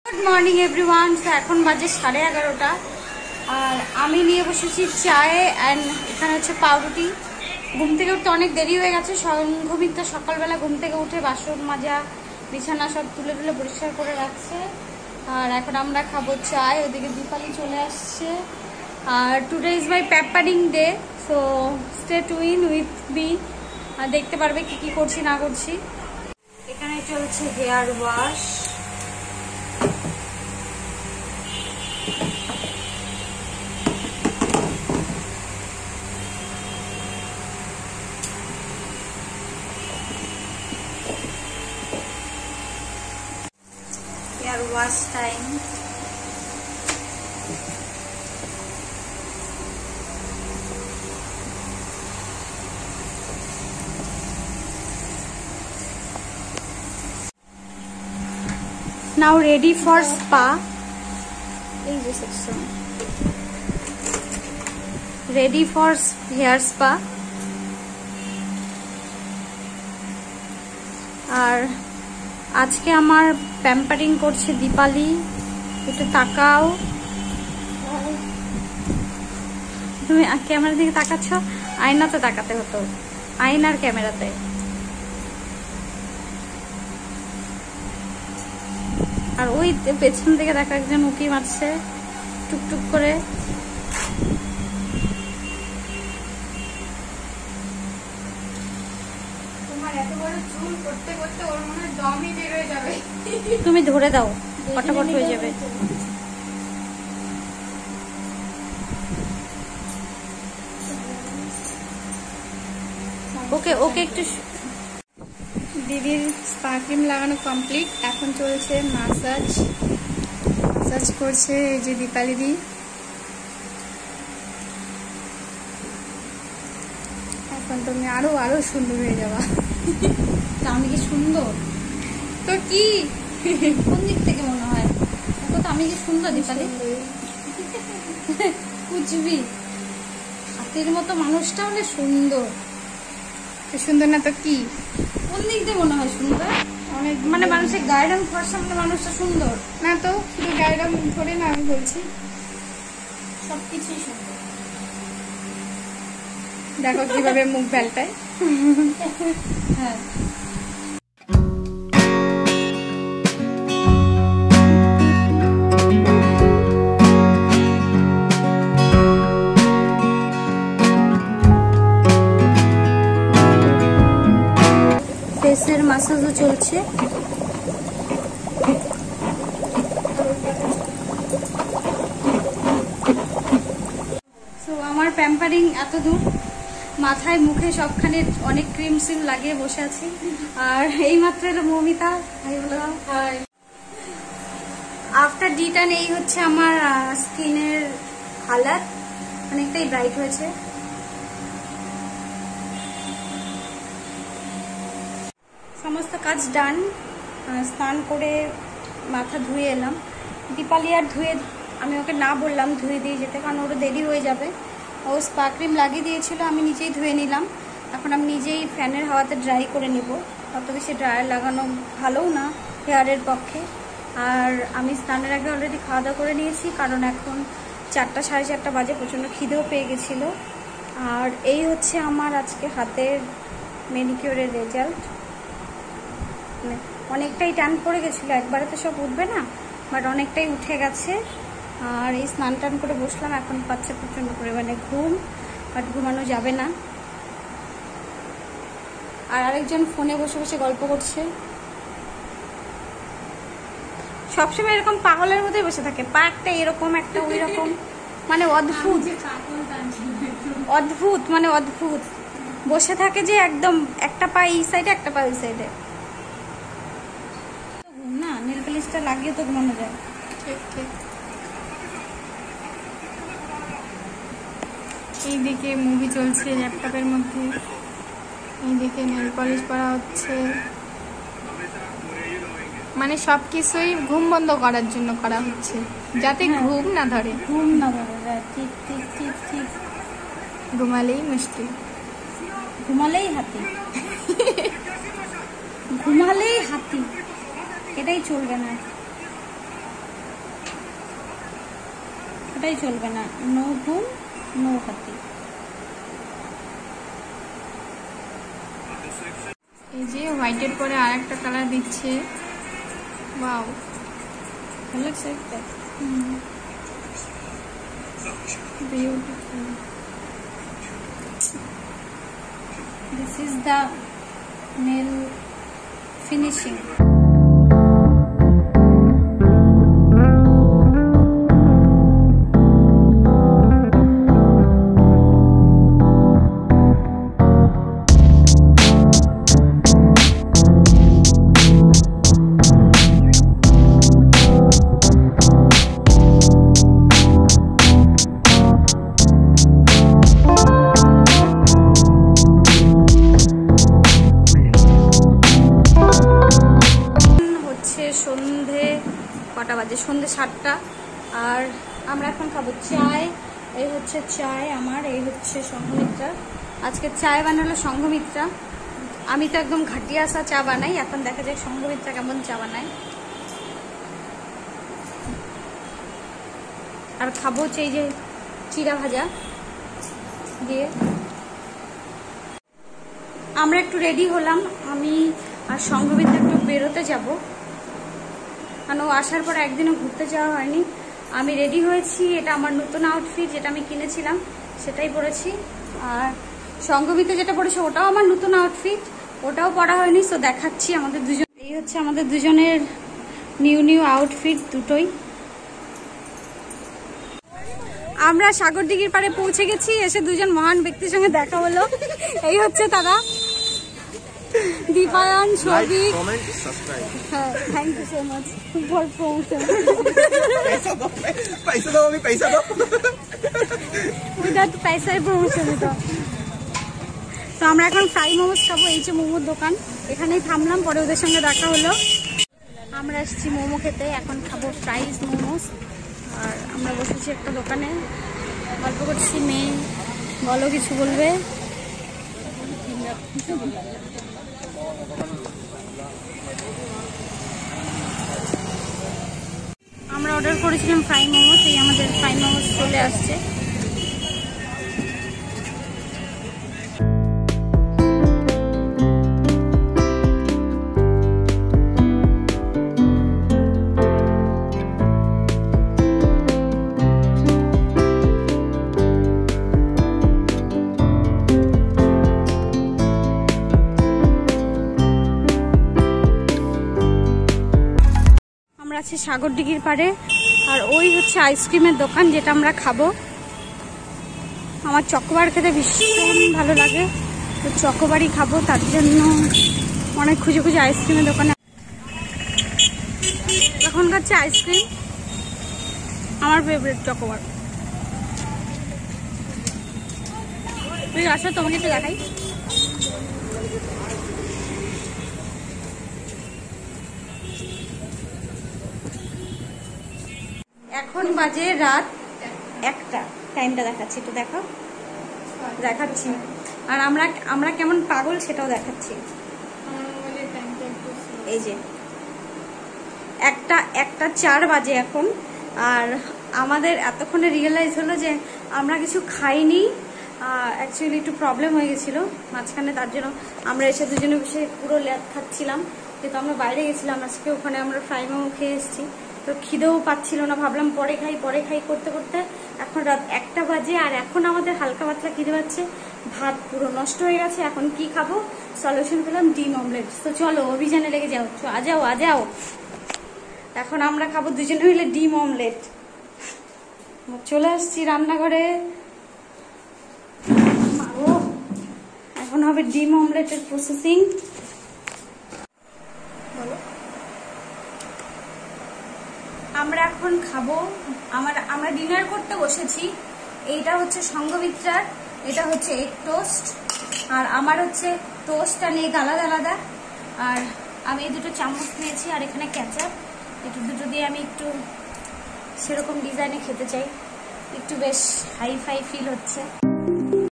Good morning everyone. এখন বাজে 11:30 আর আমি নিয়ে বসেছি চায়ে অ্যান্ড এখানে হচ্ছে পাউরুটি। ঘুম থেকে উঠতে অনেক দেরি হয়ে গেছে। ঘুমিতে সকালবেলা ঘুম থেকে উঠে বাসন মাজা বিছানা সব তুলে তুলে পরিষ্কার করে রাখছে। আর এখন আমরা খাবো চায়। ওদিকে দীপালি চলে আসছে। আর today is my pampering day, so stay tuned with me. দেখতে পারবে কি কি করছি না করছি। এখানে চলছে hair wash. Wash time. Now ready for spa. This is section. Ready for hair spa. আর আজকে আমার প্যাম্পারিং করছে দীপালি। একটু তাকাও, তুমি ক্যামেরার দিকে তাকাচ্ছ। আয়নাতে তাকাতে হতো, আয়নার ক্যামেরাতে। আর ওই পেছন থেকে দেখা একজন উঁকি মারছে টুকটুক করে। তুমি ধরে দাও, ফটাফট হয়ে যাবে। ওকে ওকে একটু। দিদির স্পা ক্রিম লাগানো কমপ্লিট। এখন চলছে মাসাজ। মাসাজ করছে এই যে দীপালি দি। এখন তুমি আরো আরো সুন্দর হয়ে যাবা। আমি কি সুন্দর? তো কি কোন দিক থেকে মনে হয়? তো আমি কি সুন্দর দীপালি? বুঝবি, হাতের মতো মানুষটা হলে সুন্দর। সুন্দর না তো কি? কোন দিক দিয়ে মনে হয় সুন্দর? অনেক মানে মানুষের গায়ের ফর্সা মানে মানুষটা সুন্দর না তো। শুধু গায়ের ধরে না, আমি বলছি সবকিছুই সুন্দর। দেখো কিভাবে মুখ ভেলটায়। হ্যাঁ, ফেসের মাসাজও চলছে। তো আমার প্যাম্পারিং এত দূর। মাথায় মুখে সবখানে অনেক ক্রিম সিম লাগিয়ে বসে আছি। আর এই মাত্র এলো মৌমিতা। আফটার ডিটান এই হচ্ছে আমার স্কিনের হালাত, অনেকটাই ব্রাইট হয়েছে। সমস্ত কাজ ডান। স্নান করে মাথা ধুয়ে এলাম। দীপালি আর ধুয়ে, আমি ওকে না বললাম ধুয়ে দিয়ে যেতে, কারণ ওর দেরি হয়ে যাবে। ও স্পা ক্রিম লাগিয়ে দিয়েছিল, আমি নিজেই ধুয়ে নিলাম। এখন আমি নিজেই ফ্যানের হাওয়াতে ড্রাই করে নিব। অত বেশি ড্রায়ার লাগানো ভালোও না হেয়ারের পক্ষে। আর আমি স্নানের আগে অলরেডি খাওয়া দাওয়া করে নিয়েছি, কারণ এখন 4টা 4:30 বাজে। প্রচণ্ড খিদেও পেয়ে গেছিলো। আর এই হচ্ছে আমার আজকে হাতের ম্যানিকিউরের রেজাল্ট। অনেকটাই টান পড়ে গেছিলো, একবারে তো সব উঠবে না, বাট অনেকটাই উঠে গেছে। আর এই স্নান টান করে বসলাম। এখন পাচ্ছে প্রচণ্ড পরিমাণে ঘুম, বাট ঘুমানো যাবে না। আর আরেকজন ফোনে বসে বসে গল্প করছে। সবসময় এরকম পাগলের মধ্যে বসে থাকে। পা একটা এরকম, একটা ওই রকম, মানে অদ্ভুত অদ্ভুত, মানে অদ্ভুত বসে থাকে যে একদম একটা পা এই সাইডে একটা পা ওই সাইডে। না, নেল পালিশটা লাগিয়ে তো ঘুমানো যায়। ঠিক ঠিক। এইদিকে মুভি চলছে ল্যাপটপের মধ্যে, এইদিকে নেল পলিশ করা হচ্ছে। মানে সবকিছুই ঘুম বন্ধ করার জন্য করা হচ্ছে, যাতে ঘুম না ধরে। ঘুম না ধরে, ঠিক ঠিক ঠিক ঠিক। ঘুমালেই মুশকিল। ঘুমালেই হাতি, ঘুমালেই হাতি, এটাই চলবে না। কোনোটাই চলবে না, নো ধুম নো হাতি। এই যে হোয়াইটের পরে আর একটা কালার দিচ্ছে, ওয়াও ভালো লাগছে একটা। Beautiful. This is the nail finishing. সন্ধে কটা বাজে? সন্ধে 7টা। আর আমরা এখন খাবো চায়। এই হচ্ছে চায় আমার, এই হচ্ছে সংঘমিত্রা। আজকে চায় বানালো সংঘমিত্রা। আমি তো একদম ঘাটিয়া আসা চা বানাই, এখন দেখা যায় সংঘমিত্রা কেমন চা বানায়। আর খাবো হচ্ছে এই যে চিড়া ভাজা দিয়ে। আমরা একটু রেডি হলাম, আমি আর সংঘমিত্রা একটু বেরোতে যাব, কারণ ও আসার পর একদিনও ঘুরতে যাওয়া হয়নি। আমি রেডি হয়েছি, এটা আমার নতুন আউটফিট, যেটা আমি কিনেছিলাম সেটাই পরেছি। আর সংঘমিত্রা যেটা পরেছে ওটাও আমার নতুন আউটফিট, ওটাও পরা হয়নি। সো দেখাচ্ছি আমাদের দুজন, এই হচ্ছে আমাদের দুজনের নিউ আউটফিট দুটোই। আমরা সাগরদিঘির পাড়ে পৌঁছে গেছি, এসে দুজন মহান ব্যক্তির সঙ্গে দেখা হলো। এই হচ্ছে তারা, দীপায়ন, সৌভিক। হ্যাঁ, thank you so much for promotion. पैसा दो अभी, पैसा दो। উইদাউট পয়সায় প্রমোশন এটা। তো আমরা এখন ফ্রাই মোমোস খাবো, এই যে মোমোর দোকান, এখানেই থামলাম, পরে ওদের সঙ্গে দেখা হলো। আমরা এসেছি মোমো খেতে, এখন খাবো ফ্রাইজ মোমোস। আর আমরা বসেছি একটা দোকানে, গল্প করছি। মেয়ে বলো, কিছু বলবে? আমরা অর্ডার করেছিলাম ফ্রাই মোমোস, এই আমাদের ফ্রাই মোমোস চলে আসছে। আমরা আছি সাগরদিঘির পাড়ে, আর ওই হচ্ছে আইসক্রিমের দোকান যেটা আমরা খাবো। আমার চকোবার খেতে ভীষণ ভালো লাগে, তো চকোবারই খাবো, তার জন্য অনেক খুঁজে খুঁজে আইসক্রিমের দোকানে এখন খাচ্ছে আইসক্রিম। আমার ফেভারিট চকোবার। তুই আসো, তোমাকে একটু দেখাই। এখন বাজে রাত 1টা, টাইমটা দেখাচ্ছি, একটু দেখাচ্ছি। আর আমরা কেমন পাগল সেটাও দেখাচ্ছি। এই যে 1টা 4 বাজে এখন। আর আমাদের এতক্ষণে রিয়েলাইজ হলো যে আমরা কিছু খাইনি। অ্যাকচুয়ালি একটু প্রবলেম হয়ে গেছিলো মাঝখানে, তার জন্য আমরা এসে দুজনে বসে পুরো ল্যাদ খাচ্ছিলাম। কিন্তু আমরা বাইরে গেছিলাম আজকে, ওখানে আমরা ফ্রাই মোমো খেয়ে এসেছি, তো খিদেও পাচ্ছিল না। ভাবলাম পরে খাই করতে করতে এখন রাত 1টা বাজে। আর এখন আমাদের হালকা পাতলা খিদে পাচ্ছে, ভাত পুরো নষ্ট হয়ে গেছে। এখন কি খাবো? সলিউশন পেলাম ডিম অমলেট। তো চলো অভিযানে লেগে যাও, আজাও। এখন আমরা খাবো দুজনে মিলে ডিম অমলেট। চলে আসছি রান্নাঘরে, এখন হবে ডিম অমলেটের প্রসেসিং। আমরা এখন খাবো, আমরা ডিনার করতে বসেছি। এইটা হচ্ছে সংঘমিত্রার, এটা হচ্ছে এগ টোস্ট, আর আমার হচ্ছে টোস্ট আর এগ আলাদা আলাদা। আর আমি এই দুটো চামচ নিয়েছি, আর এখানে কেচাপ। এটা দুটো দিয়ে আমি একটু সেরকম ডিজাইনে খেতে চাই, একটু বেশ হাই ফাই ফিল হচ্ছে।